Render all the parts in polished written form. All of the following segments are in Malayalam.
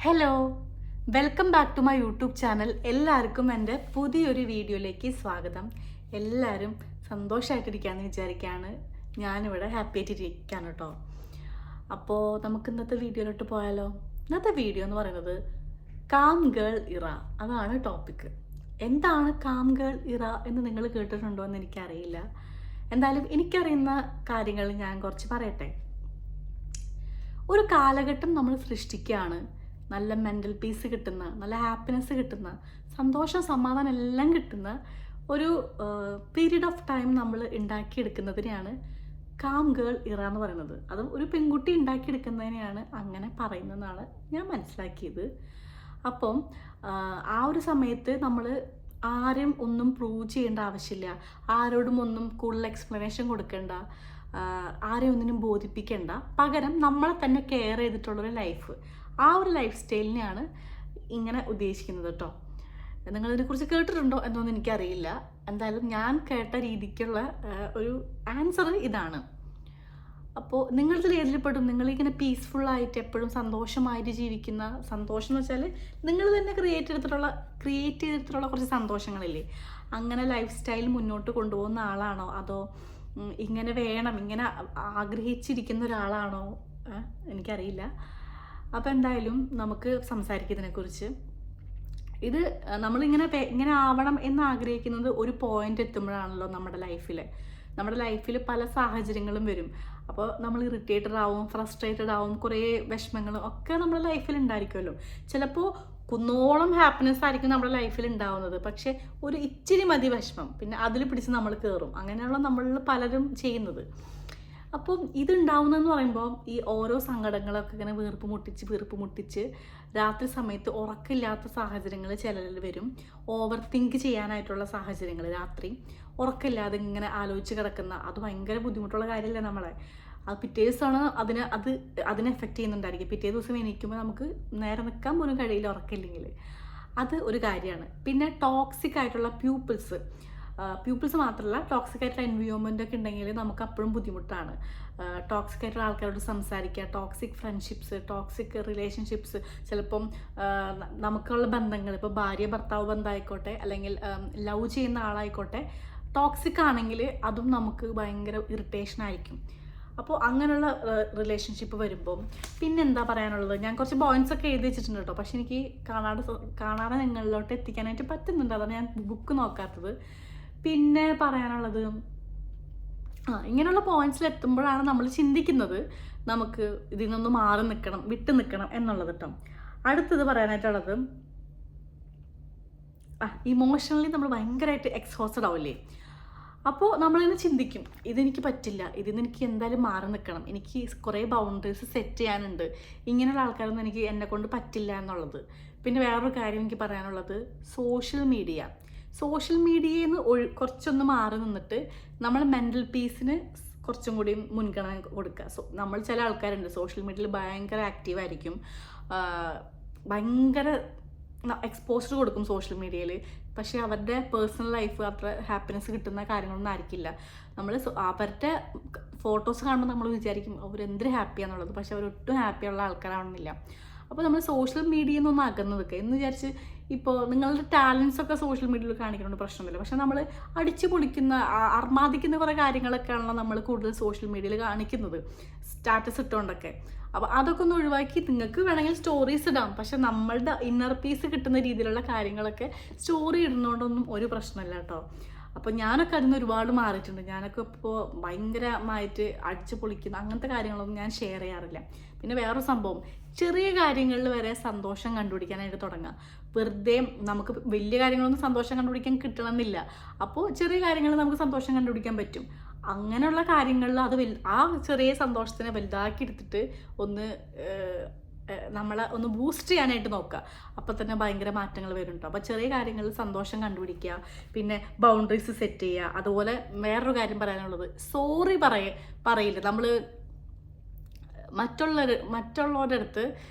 Hello, welcome back to my YouTube channel. എല്ലാവർക്കും എൻ്റെ പുതിയൊരു വീഡിയോയിലേക്ക് സ്വാഗതം. എല്ലാവരും സന്തോഷമായിട്ടിരിക്കുകയെന്ന് വിചാരിക്കുകയാണ്. ഞാനിവിടെ ഹാപ്പി ആയിട്ടിരിക്കുകയാണ് കേട്ടോ. അപ്പോൾ നമുക്ക് ഇന്നത്തെ വീഡിയോയിലോട്ട് പോയാലോ. ഇന്നത്തെ വീഡിയോ എന്ന് പറയുന്നത് കാം ഗേൾ ഇറ, അതാണ് ടോപ്പിക്ക്. എന്താണ് കാം ഗേൾ ഇറ എന്ന് നിങ്ങൾ കേട്ടിട്ടുണ്ടോ എന്ന് എനിക്കറിയില്ല. എന്തായാലും എനിക്കറിയുന്ന കാര്യങ്ങൾ ഞാൻ കുറച്ച് പറയട്ടെ. ഒരു കാലഘട്ടം നമ്മൾ സൃഷ്ടിക്കുകയാണ്. നല്ല മെൻ്റൽ പീസ് കിട്ടുന്ന, നല്ല ഹാപ്പിനെസ് കിട്ടുന്ന, സന്തോഷം സമാധാനം എല്ലാം കിട്ടുന്ന ഒരു പീരീഡ് ഓഫ് ടൈം നമ്മൾ ഉണ്ടാക്കിയെടുക്കുന്നതിനെയാണ് കാം ഗേൾ ഇറ എന്ന് പറയുന്നത്. അതും ഒരു പെൺകുട്ടി ഉണ്ടാക്കിയെടുക്കുന്നതിനെയാണ് അങ്ങനെ പറയുന്നതെന്നാണ് ഞാൻ മനസ്സിലാക്കിയത്. അപ്പം ആ ഒരു സമയത്ത് നമ്മൾ ആരും ഒന്നും പ്രൂവ് ചെയ്യേണ്ട ആവശ്യമില്ല, ആരോടും ഒന്നും കൂടുതൽ എക്സ്പ്ലനേഷൻ കൊടുക്കേണ്ട, ആരെയും ഒന്നിനും ബോധിപ്പിക്കേണ്ട. പകരം നമ്മളെ തന്നെ കെയർ ചെയ്തിട്ടുള്ളൊരു ലൈഫ്, ആ ഒരു ലൈഫ് സ്റ്റൈലിനെയാണ് ഇങ്ങനെ ഉദ്ദേശിക്കുന്നത് കേട്ടോ. നിങ്ങളിതിനെക്കുറിച്ച് കേട്ടിട്ടുണ്ടോ എന്നൊന്നും എനിക്കറിയില്ല. എന്തായാലും ഞാൻ കേട്ട രീതിക്കുള്ള ഒരു ആൻസർ ഇതാണ്. അപ്പോൾ നിങ്ങളിതിൽ ഏതിൽപ്പെടും? നിങ്ങളിങ്ങനെ പീസ്ഫുള്ളായിട്ട് എപ്പോഴും സന്തോഷമായിട്ട് ജീവിക്കുന്ന, സന്തോഷം എന്ന് വെച്ചാൽ നിങ്ങൾ തന്നെ ക്രിയേറ്റ് ചെയ്തിട്ടുള്ള കുറച്ച് സന്തോഷങ്ങളില്ലേ, അങ്ങനെ ലൈഫ് സ്റ്റൈൽ മുന്നോട്ട് കൊണ്ടുപോകുന്ന ആളാണോ, അതോ ഇങ്ങനെ വേണം, ഇങ്ങനെ ആഗ്രഹിച്ചിരിക്കുന്ന ഒരാളാണോ? എനിക്കറിയില്ല. അപ്പോൾ എന്തായാലും നമുക്ക് സംസാരിക്കുന്നതിനെക്കുറിച്ച്. ഇത് ഇങ്ങനെ ആവണം എന്ന് ആഗ്രഹിക്കുന്നത് ഒരു പോയിന്റ് എത്തുമ്പോഴാണല്ലോ നമ്മുടെ ലൈഫിൽ പല സാഹചര്യങ്ങളും വരും. അപ്പോൾ നമ്മൾ ഇറിറ്റേറ്റഡ് ആവും, ഫ്രസ്ട്രേറ്റഡ് ആവും, കുറേ വിഷമങ്ങളും ഒക്കെ നമ്മുടെ ലൈഫിൽ ഉണ്ടായിരിക്കുമല്ലോ. ചിലപ്പോൾ കുന്നോളം ഹാപ്പിനെസ് ആയിരിക്കും നമ്മുടെ ലൈഫിൽ ഉണ്ടാവുന്നത്, പക്ഷേ ഒരു ഇച്ചിരി മതി വിഷമം, പിന്നെ അതിൽ പിടിച്ച് നമ്മൾ കയറും. അങ്ങനെയുള്ള നമ്മളിൽ പലരും ചെയ്യുന്നത്. അപ്പം ഇതുണ്ടാവുന്നതെന്ന് പറയുമ്പോൾ ഈ ഓരോ സങ്കടങ്ങളൊക്കെ ഇങ്ങനെ വീർപ്പ് മുട്ടിച്ച് രാത്രി സമയത്ത് ഉറക്കമില്ലാത്ത സാഹചര്യങ്ങൾ ചിലരിൽ വരും. ഓവർ തിങ്ക് ചെയ്യാനായിട്ടുള്ള സാഹചര്യങ്ങൾ, രാത്രി ഉറക്കമില്ലാതെ ഇങ്ങനെ ആലോചിച്ച് കിടക്കുന്ന, അത് ഭയങ്കര ബുദ്ധിമുട്ടുള്ള കാര്യമല്ലേ നമ്മളെ. അത് പിറ്റേ ദിവസമാണ് അതിനെ എഫക്റ്റ് ചെയ്യുന്നുണ്ടായിരിക്കും. പിറ്റേ ദിവസം എണീക്കുമ്പോൾ നമുക്ക് നേരെ നിൽക്കാൻ പോലും കഴിയില്ല ഉറക്കമില്ലെങ്കിൽ. അത് ഒരു കാര്യമാണ്. പിന്നെ ടോക്സിക് ആയിട്ടുള്ള പ്യൂപ്പിൾസ് മാത്രമല്ല, ടോക്സിക് ആയിട്ടുള്ള എൻവയോൺമെൻ്റ് ഒക്കെ ഉണ്ടെങ്കിൽ നമുക്ക് അപ്പോഴും ബുദ്ധിമുട്ടാണ്. ടോക്സിക് ആയിട്ടുള്ള ആൾക്കാരോട് സംസാരിക്കുക, ടോക്സിക് ഫ്രണ്ട്ഷിപ്സ്, ടോക്സിക് റിലേഷൻഷിപ്സ്, ചിലപ്പം നമുക്കുള്ള ബന്ധങ്ങൾ, ഇപ്പോൾ ഭാര്യ ഭർത്താവ് ബന്ധമായിക്കോട്ടെ, അല്ലെങ്കിൽ ലവ് ചെയ്യുന്ന ആളായിക്കോട്ടെ, ടോക്സിക് ആണെങ്കിൽ അതും നമുക്ക് ഭയങ്കര ഇറിറ്റേഷൻ ആയിരിക്കും. അപ്പോൾ അങ്ങനെയുള്ള റിലേഷൻഷിപ്പ് വരുമ്പോൾ പിന്നെ എന്താ പറയാനുള്ളത്, ഞാൻ കുറച്ച് പോയിന്റ്സ് ഒക്കെ എഴുതി വെച്ചിട്ടുണ്ട് കേട്ടോ. പക്ഷെ എനിക്ക് കാണാതെ നിങ്ങളിലോട്ട് എത്തിക്കാനായിട്ട് പറ്റുന്നുണ്ട്, അതാണ് ഞാൻ ബുക്ക് നോക്കാത്തത്. പിന്നെ പറയാനുള്ളത്, ഇങ്ങനെയുള്ള പോയിന്റ്സിൽ എത്തുമ്പോഴാണ് നമ്മൾ ചിന്തിക്കുന്നത് നമുക്ക് ഇതിൽ നിന്നൊന്ന് വിട്ടു നിൽക്കണം എന്നുള്ളത് കേട്ടോ. അടുത്തത് പറയാനായിട്ടുള്ളത്, ഇമോഷണലി നമ്മൾ ഭയങ്കരമായിട്ട് എക്സോസ്റ്റഡ് ആവില്ലേ. അപ്പോൾ നമ്മളിങ്ങനെ ചിന്തിക്കും, ഇതെനിക്ക് പറ്റില്ല, ഇതിന് എനിക്ക് എന്തായാലും മാറി നിൽക്കണം, എനിക്ക് കുറേ ബൗണ്ടറീസ് സെറ്റ് ചെയ്യാനുണ്ട്, ഇങ്ങനെയുള്ള ആൾക്കാരൊന്നും എന്നെ കൊണ്ട് പറ്റില്ല എന്നുള്ളത്. പിന്നെ വേറൊരു കാര്യം എനിക്ക് പറയാനുള്ളത്, സോഷ്യൽ മീഡിയയിൽ നിന്ന് കുറച്ചൊന്ന് മാറി നിന്നിട്ട് നമ്മൾ മെൻ്റൽ പീസിന് കുറച്ചും കൂടി മുൻഗണന കൊടുക്കുക. നമ്മൾ ചില ആൾക്കാരുണ്ട് സോഷ്യൽ മീഡിയയിൽ ഭയങ്കര ആക്റ്റീവായിരിക്കും, ഭയങ്കര എക്സ്പോസ്ഡ് കൊടുക്കും സോഷ്യൽ മീഡിയയിൽ. പക്ഷേ അവരുടെ പേഴ്സണൽ ലൈഫ് അത്ര ഹാപ്പിനെസ് കിട്ടുന്ന കാര്യങ്ങളൊന്നും ആയിരിക്കില്ല. നമ്മൾ അവരുടെ ഫോട്ടോസ് കാണുമ്പോൾ നമ്മൾ വിചാരിക്കും അവരെന്തൊരു ഹാപ്പിയാന്നുള്ളത്, പക്ഷെ അവരൊട്ടും ഹാപ്പിയുള്ള ആൾക്കാരാണെന്നില്ല. അപ്പോൾ നമ്മൾ സോഷ്യൽ മീഡിയയിൽ നിന്നൊന്ന് അകന്ന് നിൽക്കുക എന്ന് വിചാരിച്ച്, ഇപ്പോൾ നിങ്ങളുടെ ടാലൻസ് ഒക്കെ സോഷ്യൽ മീഡിയയിൽ കാണിക്കുന്നുണ്ട്, പ്രശ്നമില്ല. പക്ഷെ നമ്മൾ അടിച്ചു പൊളിക്കുന്ന, അർമാദിക്കുന്ന കുറേ കാര്യങ്ങളൊക്കെയാണല്ലോ നമ്മൾ കൂടുതൽ സോഷ്യൽ മീഡിയയിൽ കാണിക്കുന്നത്, സ്റ്റാറ്റസ് ഇട്ടുകൊണ്ടൊക്കെ. അപ്പോൾ അതൊക്കെ ഒന്ന് ഒഴിവാക്കി നിങ്ങൾക്ക് വേണമെങ്കിൽ സ്റ്റോറീസ് ഇടാം, പക്ഷെ നമ്മളുടെ ഇന്നർ പീസ് കിട്ടുന്ന രീതിയിലുള്ള കാര്യങ്ങളൊക്കെ സ്റ്റോറി ഇടുന്നതുകൊണ്ടൊന്നും ഒരു പ്രശ്നമില്ല കേട്ടോ. അപ്പോൾ ഞാനൊക്കെ അതിന് ഒരുപാട് മാറിയിട്ടുണ്ട്. ഞാനൊക്കെ ഇപ്പോൾ ഭയങ്കരമായിട്ട് അടിച്ചു പൊളിക്കുന്ന അങ്ങനത്തെ കാര്യങ്ങളൊന്നും ഞാൻ ഷെയർ ചെയ്യാറില്ല. പിന്നെ വേറൊരു സംഭവം, ചെറിയ കാര്യങ്ങളിൽ വരെ സന്തോഷം കണ്ടുപിടിക്കാനായിട്ട് തുടങ്ങുക. വെറുതെ നമുക്ക് വലിയ കാര്യങ്ങളൊന്നും സന്തോഷം കണ്ടുപിടിക്കാൻ കിട്ടണമെന്നില്ല. അപ്പോൾ ചെറിയ കാര്യങ്ങളിൽ നമുക്ക് സന്തോഷം കണ്ടുപിടിക്കാൻ പറ്റും. അങ്ങനെയുള്ള കാര്യങ്ങളിൽ ആ ചെറിയ സന്തോഷത്തിനെ വലുതാക്കി എടുത്തിട്ട് നമ്മളെ ഒന്ന് ബൂസ്റ്റ് ചെയ്യാനായിട്ട് നോക്കുക. അപ്പം തന്നെ ഭയങ്കര മാറ്റങ്ങൾ വരുന്നുണ്ടോ. അപ്പോൾ ചെറിയ കാര്യങ്ങളിൽ സന്തോഷം കണ്ടുപിടിക്കുക, പിന്നെ ബൗണ്ടറീസ് സെറ്റ് ചെയ്യുക. അതുപോലെ വേറൊരു കാര്യം പറയാനുള്ളത്, സോറി പറയില്ല. നമ്മൾ മറ്റുള്ളവരുടെ അടുത്ത്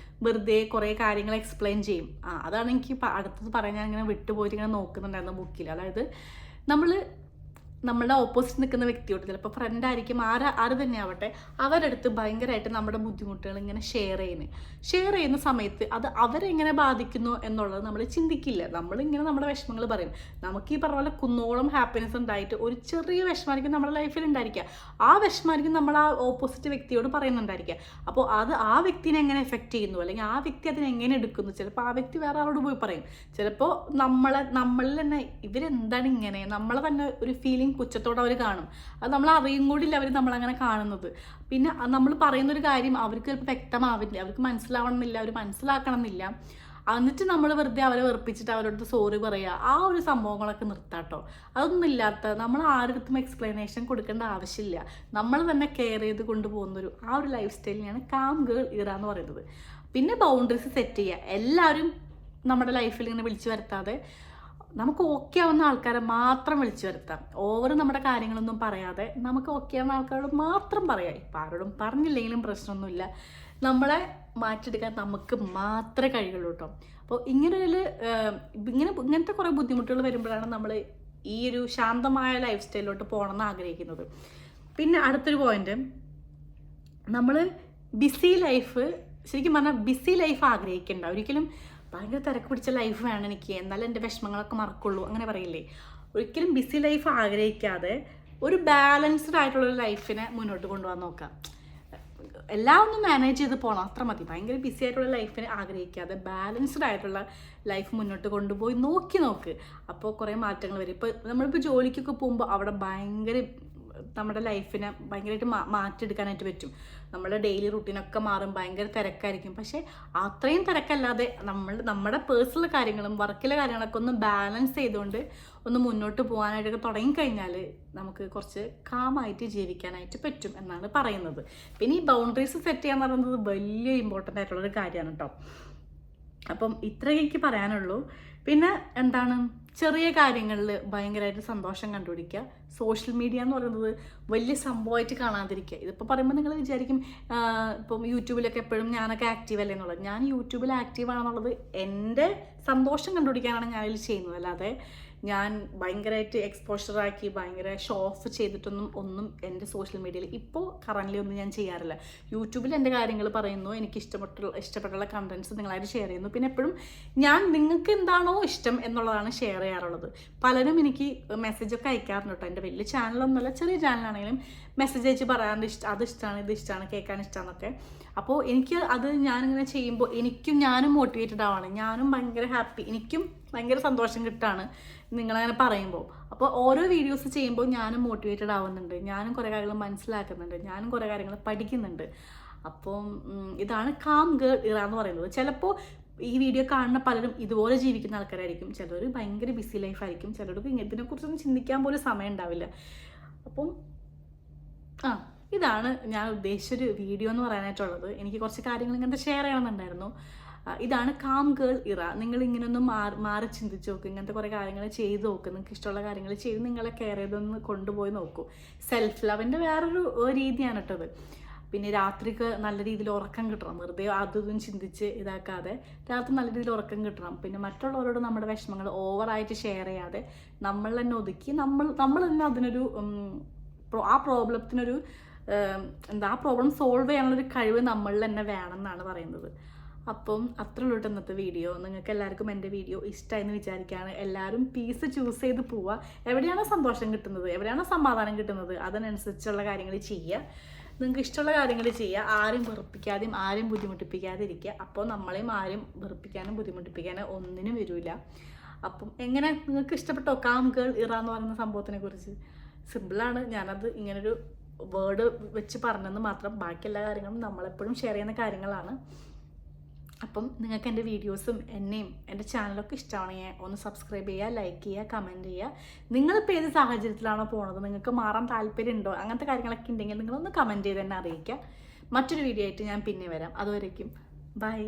വെറുതെ കുറേ കാര്യങ്ങൾ എക്സ്പ്ലെയിൻ ചെയ്യും. അതാണ് എനിക്ക് അടുത്തത് പറയാൻ ഞാൻ ഇങ്ങനെ വിട്ടുപോയിട്ട് ഇങ്ങനെ നോക്കുന്നുണ്ടായിരുന്നു ബുക്കിൽ. അതായത് നമ്മൾ നമ്മളുടെ ഓപ്പോസിറ്റ് നിൽക്കുന്ന വ്യക്തിയോട്, ചിലപ്പോൾ ഫ്രണ്ട് ആയിരിക്കും, ആര് തന്നെ ആവട്ടെ, അവരുടെ അടുത്ത് ഭയങ്കരമായിട്ട് നമ്മുടെ ബുദ്ധിമുട്ടുകൾ ഇങ്ങനെ ഷെയർ ചെയ്യുന്ന സമയത്ത് അത് അവരെങ്ങനെ ബാധിക്കുന്നു എന്നുള്ളത് നമ്മൾ ചിന്തിക്കില്ല. നമ്മളിങ്ങനെ നമ്മുടെ വിഷമങ്ങൾ പറയും. നമുക്ക് ഈ പറഞ്ഞ പോലെ കുന്നോളം ഹാപ്പിനെസ് ഉണ്ടായിട്ട് ഒരു ചെറിയ വിഷമമായിരിക്കും നമ്മുടെ ലൈഫിൽ ഉണ്ടായിരിക്കുക. ആ വിഷമമായിരിക്കും നമ്മൾ ആ ഓപ്പോസിറ്റ് വ്യക്തിയോട് പറയുന്നുണ്ടായിരിക്കുക. അപ്പോൾ അത് ആ വ്യക്തിനെ എങ്ങനെ എഫക്റ്റ് ചെയ്യുന്നു, അല്ലെങ്കിൽ ആ വ്യക്തി അതിനെങ്ങനെ എടുക്കുന്നു, ചിലപ്പോൾ ആ വ്യക്തി വേറെ ആളോട് പോയി പറയും. ചിലപ്പോൾ നമ്മളിൽ തന്നെ ഇവരെന്താണ് ഇങ്ങനെ, നമ്മളെ തന്നെ ഒരു ഫീലിംഗ് പുച്ഛത്തോടെ അവർ കാണും. അത് നമ്മൾ അറിയും കൂടില്ല അവർ നമ്മളങ്ങനെ കാണുന്നത്. പിന്നെ നമ്മൾ പറയുന്നൊരു കാര്യം അവർക്ക് ചിലപ്പോൾ വ്യക്തമാവില്ല, അവർക്ക് മനസ്സിലാവണമെന്നില്ല, അവർ മനസ്സിലാക്കണമെന്നില്ല. എന്നിട്ട് നമ്മൾ വെറുതെ അവരെ വെറുപ്പിച്ചിട്ട് അവരോട് സോറി പറയുക, ആ ഒരു സംഭവങ്ങളൊക്കെ നിർത്താട്ടോ. അതൊന്നും ഇല്ലാത്ത, നമ്മൾ ആരുടെ എക്സ്പ്ലനേഷൻ കൊടുക്കേണ്ട ആവശ്യമില്ല. നമ്മൾ തന്നെ കെയർ ചെയ്ത് കൊണ്ടുപോകുന്നൊരു ആ ഒരു ലൈഫ് സ്റ്റൈലിനെയാണ് കാം ഗേൾ ഇറ എന്ന് പറയുന്നത്. പിന്നെ ബൗണ്ടറീസ് സെറ്റ് ചെയ്യുക. എല്ലാവരും നമ്മുടെ ലൈഫിൽ ഇങ്ങനെ വിളിച്ചു വരുത്താതെ നമുക്ക് ഓക്കെ ആവുന്ന ആൾക്കാരെ മാത്രം വിളിച്ചു വരുത്താം. ഓവർ നമ്മുടെ കാര്യങ്ങളൊന്നും പറയാതെ നമുക്ക് ഓക്കെ ആവുന്ന ആൾക്കാരോട് മാത്രം പറയാം. ഇപ്പം ആരോടും പറഞ്ഞില്ലെങ്കിലും പ്രശ്നമൊന്നുമില്ല. നമ്മളെ മാറ്റിയെടുക്കാൻ നമുക്ക് മാത്രമേ കഴിയുള്ളൂ കേട്ടോ. അപ്പോൾ ഇങ്ങനത്തെ കുറേ ബുദ്ധിമുട്ടുകൾ വരുമ്പോഴാണ് നമ്മൾ ഈ ഒരു ശാന്തമായ ലൈഫ് സ്റ്റൈലിലോട്ട് പോകണമെന്ന് ആഗ്രഹിക്കുന്നത്. പിന്നെ അടുത്തൊരു പോയിന്റ്, നമ്മൾ ശരിക്കും പറഞ്ഞാൽ ബിസി ലൈഫ് ആഗ്രഹിക്കണ്ട. ഒരിക്കലും ഭയങ്കര തിരക്ക് പിടിച്ച ലൈഫ് വേണം എനിക്ക്, എന്നാലും എൻ്റെ വിഷമങ്ങളൊക്കെ മറക്കുള്ളൂ, അങ്ങനെ പറയില്ലേ. ഒരിക്കലും ബിസി ലൈഫ് ആഗ്രഹിക്കാതെ ഒരു ബാലൻസ്ഡ് ആയിട്ടുള്ളൊരു ലൈഫിനെ മുന്നോട്ട് കൊണ്ടുപോകാൻ നോക്കാം. എല്ലാം ഒന്നും മാനേജ് ചെയ്ത് പോകണം, അത്ര മതി. ഭയങ്കര ബിസി ആയിട്ടുള്ള ലൈഫിനെ ആഗ്രഹിക്കാതെ ബാലൻസ്ഡ് ആയിട്ടുള്ള ലൈഫ് മുന്നോട്ട് കൊണ്ടുപോയി നോക്ക്. അപ്പോൾ കുറേ മാറ്റങ്ങൾ വരും. ഇപ്പോൾ നമ്മളിപ്പോൾ ജോലിക്കൊക്കെ പോകുമ്പോൾ അവിടെ നമ്മുടെ ലൈഫിനെ ഭയങ്കരമായിട്ട് മാറ്റിയെടുക്കാനായിട്ട് പറ്റും. നമ്മുടെ ഡെയിലി റുട്ടീനൊക്കെ മാറും, ഭയങ്കര തിരക്കായിരിക്കും. പക്ഷേ അത്രയും തിരക്കല്ലാതെ നമ്മുടെ പേഴ്സണൽ കാര്യങ്ങളും വർക്കിലെ കാര്യങ്ങളൊക്കെ ഒന്ന് ബാലൻസ് ചെയ്തുകൊണ്ട് ഒന്ന് മുന്നോട്ട് പോകാനായിട്ടൊക്കെ തുടങ്ങിക്കഴിഞ്ഞാൽ നമുക്ക് കുറച്ച് കാമായിട്ട് ജീവിക്കാനായിട്ട് പറ്റും എന്നാണ് പറയുന്നത്. പിന്നെ ഈ ബൗണ്ടറീസ് സെറ്റ് ചെയ്യാന്ന് പറയുന്നത് വലിയ ഇമ്പോർട്ടൻ്റ് ആയിട്ടുള്ളൊരു കാര്യമാണ് കേട്ടോ. അപ്പം ഇത്രയൊക്കെ എനിക്ക് പറയാനുള്ളൂ. പിന്നെ എന്താണ്, ചെറിയ കാര്യങ്ങളിൽ ഭയങ്കരമായിട്ട് സന്തോഷം കണ്ടുപിടിക്കുക. സോഷ്യൽ മീഡിയ എന്ന് പറയുന്നത് വലിയ സംഭവമായിട്ട് കാണാതിരിക്കുക. ഇതിപ്പോൾ പറയുമ്പോൾ നിങ്ങൾ വിചാരിക്കും ഇപ്പം യൂട്യൂബിലൊക്കെ എപ്പോഴും ഞാനൊക്കെ ആക്റ്റീവ് അല്ലേ എന്നുള്ളത്. ഞാൻ യൂട്യൂബിൽ ആക്റ്റീവ് ആണെന്നുള്ളത് എൻ്റെ സന്തോഷം കണ്ടുപിടിക്കാനാണ് ഞാനിതിൽ ചെയ്യുന്നത്. അല്ലാതെ ഞാൻ ഭയങ്കരമായിട്ട് എക്സ്പോഷറാക്കി ഭയങ്കര ഷോ ഓഫ് ചെയ്തിട്ടൊന്നും എൻ്റെ സോഷ്യൽ മീഡിയയിൽ ഇപ്പോൾ കറൻ്റ്ലി ഒന്നും ഞാൻ ചെയ്യാറില്ല. യൂട്യൂബിൽ എൻ്റെ കാര്യങ്ങൾ പറയുന്നു, എനിക്ക് ഇഷ്ടപ്പെട്ടുള്ള കണ്ടൻറ്റ്സ് നിങ്ങളായിട്ട് ഷെയർ ചെയ്യുന്നു. പിന്നെ എപ്പോഴും ഞാൻ നിങ്ങൾക്ക് എന്താണോ ഇഷ്ടം എന്നുള്ളതാണ് ഷെയർ ചെയ്യാറുള്ളത്. പലരും എനിക്ക് മെസ്സേജൊക്കെ അയക്കാറുണ്ട് കേട്ടോ. എൻ്റെ വലിയ ചാനലൊന്നുമല്ല, ചെറിയ ചാനലാണെങ്കിലും മെസ്സേജ് അയച്ച് പറയാറുണ്ട്, അത് ഇഷ്ടമാണ്, ഇത് ഇഷ്ടമാണ്, കേൾക്കാൻ ഇഷ്ടമാണെന്നൊക്കെ. അപ്പോൾ എനിക്ക് അത് ഞാനിങ്ങനെ ചെയ്യുമ്പോൾ ഞാനും മോട്ടിവേറ്റഡ് ആവാണ്, ഞാനും ഭയങ്കര ഹാപ്പി, എനിക്കും ഭയങ്കര സന്തോഷം കിട്ടാണ് നിങ്ങളങ്ങനെ പറയുമ്പോൾ. അപ്പോൾ ഓരോ വീഡിയോസ് ചെയ്യുമ്പോൾ ഞാനും മോട്ടിവേറ്റഡ് ആവുന്നുണ്ട്, ഞാനും കുറേ കാര്യങ്ങൾ മനസ്സിലാക്കുന്നുണ്ട്, ഞാനും കുറേ കാര്യങ്ങൾ പഠിക്കുന്നുണ്ട്. അപ്പം ഇതാണ് കാം ഗേൾ ഇറ എന്ന് പറയുന്നത്. ചിലപ്പോൾ ഈ വീഡിയോ കാണുന്ന പലരും ഇതുപോലെ ജീവിക്കുന്ന ആൾക്കാരായിരിക്കും. ചിലർ ഭയങ്കര ബിസി ലൈഫായിരിക്കും, ചിലർക്ക് ഇതിനെക്കുറിച്ചൊന്നും ചിന്തിക്കാൻ പോലും സമയം ഉണ്ടാവില്ല. അപ്പം ഇതാണ് ഞാൻ ഉദ്ദേശിച്ചൊരു വീഡിയോ എന്ന് പറയാനായിട്ടുള്ളത്. എനിക്ക് കുറച്ച് കാര്യങ്ങൾ ഇങ്ങനത്തെ ഷെയർ ചെയ്യണമെന്നുണ്ടായിരുന്നു. ഇതാണ് കാം ഗേൾ ഇറ. നിങ്ങൾ ഇങ്ങനെയൊന്നും മാറി ചിന്തിച്ച് നോക്കും, ഇങ്ങനത്തെ കുറേ കാര്യങ്ങൾ ചെയ്ത് നോക്കും, നിങ്ങൾക്ക് ഇഷ്ടമുള്ള കാര്യങ്ങൾ ചെയ്ത് നിങ്ങളെ കെയർ ചെയ്തൊന്ന് കൊണ്ടുപോയി നോക്കൂ. സെൽഫ് ലവിൻ്റെ വേറൊരു രീതിയാണ് കേട്ടത്. പിന്നെ രാത്രിക്ക് നല്ല രീതിയിൽ ഉറക്കം കിട്ടണം, വെറുതെ അതും ചിന്തിച്ച് ഇതാക്കാതെ രാത്രി നല്ല രീതിയിൽ ഉറക്കം കിട്ടണം. പിന്നെ മറ്റുള്ളവരോട് നമ്മുടെ വിഷമങ്ങൾ ഓവറായിട്ട് ഷെയർ ചെയ്യാതെ നമ്മൾ തന്നെ ഒതുക്കി നമ്മൾ തന്നെ അതിനൊരു ആ പ്രോബ്ലത്തിനൊരു ആ പ്രോബ്ലം സോൾവ് ചെയ്യാനുള്ളൊരു കഴിവ് നമ്മളിൽ തന്നെ വേണമെന്നാണ് പറയുന്നത്. അപ്പം അത്ര ഉള്ളൂ ഇന്നത്തെ വീഡിയോ. നിങ്ങൾക്ക് എല്ലാവർക്കും എൻ്റെ വീഡിയോ ഇഷ്ടമായെന്ന് വിചാരിക്കുകയാണ്. എല്ലാവരും പീസ് ചൂസ് ചെയ്ത് പോവുക. എവിടെയാണോ സന്തോഷം കിട്ടുന്നത്, എവിടെയാണോ സമാധാനം കിട്ടുന്നത്, അതിനനുസരിച്ചുള്ള കാര്യങ്ങൾ ചെയ്യുക. നിങ്ങൾക്ക് ഇഷ്ടമുള്ള കാര്യങ്ങൾ ചെയ്യുക. ആരും വെറുപ്പിക്കാതെയും ആരും ബുദ്ധിമുട്ടിപ്പിക്കാതെ ഇരിക്കുക. അപ്പോൾ നമ്മളെയും ആരും വെറുപ്പിക്കാനും ബുദ്ധിമുട്ടിപ്പിക്കാനും ഒന്നിനും വരില്ല. അപ്പം എങ്ങനെ നിങ്ങൾക്ക് ഇഷ്ടപ്പെട്ടോ കാം ഗേൾ ഇറ എന്ന് പറയുന്ന സംഭവത്തിനെ കുറിച്ച്? സിമ്പിളാണ്, ഞാനത് ഇങ്ങനൊരു വേർഡ് വെച്ച് പറഞ്ഞെന്ന് മാത്രം. ബാക്കി എല്ലാ കാര്യങ്ങളും നമ്മളെപ്പോഴും ഷെയർ ചെയ്യുന്ന കാര്യങ്ങളാണ്. അപ്പം നിങ്ങൾക്ക് എൻ്റെ വീഡിയോസും എന്നെയും എൻ്റെ ചാനലൊക്കെ ഇഷ്ടമാണെങ്കിൽ ഒന്ന് സബ്സ്ക്രൈബ് ചെയ്യുക, ലൈക്ക് ചെയ്യുക, കമൻറ്റ് ചെയ്യുക. നിങ്ങളിപ്പോൾ ഏത് സാഹചര്യത്തിലാണോ പോകുന്നത്, നിങ്ങൾക്ക് മാറാൻ താല്പര്യമുണ്ടോ, അങ്ങനത്തെ കാര്യങ്ങളൊക്കെ ഉണ്ടെങ്കിൽ നിങ്ങളൊന്ന് കമൻറ്റ് ചെയ്ത് തന്നെ അറിയിക്കുക. മറ്റൊരു വീഡിയോ ആയിട്ട് ഞാൻ പിന്നെ വരാം. അതുവരേക്കും ബൈ.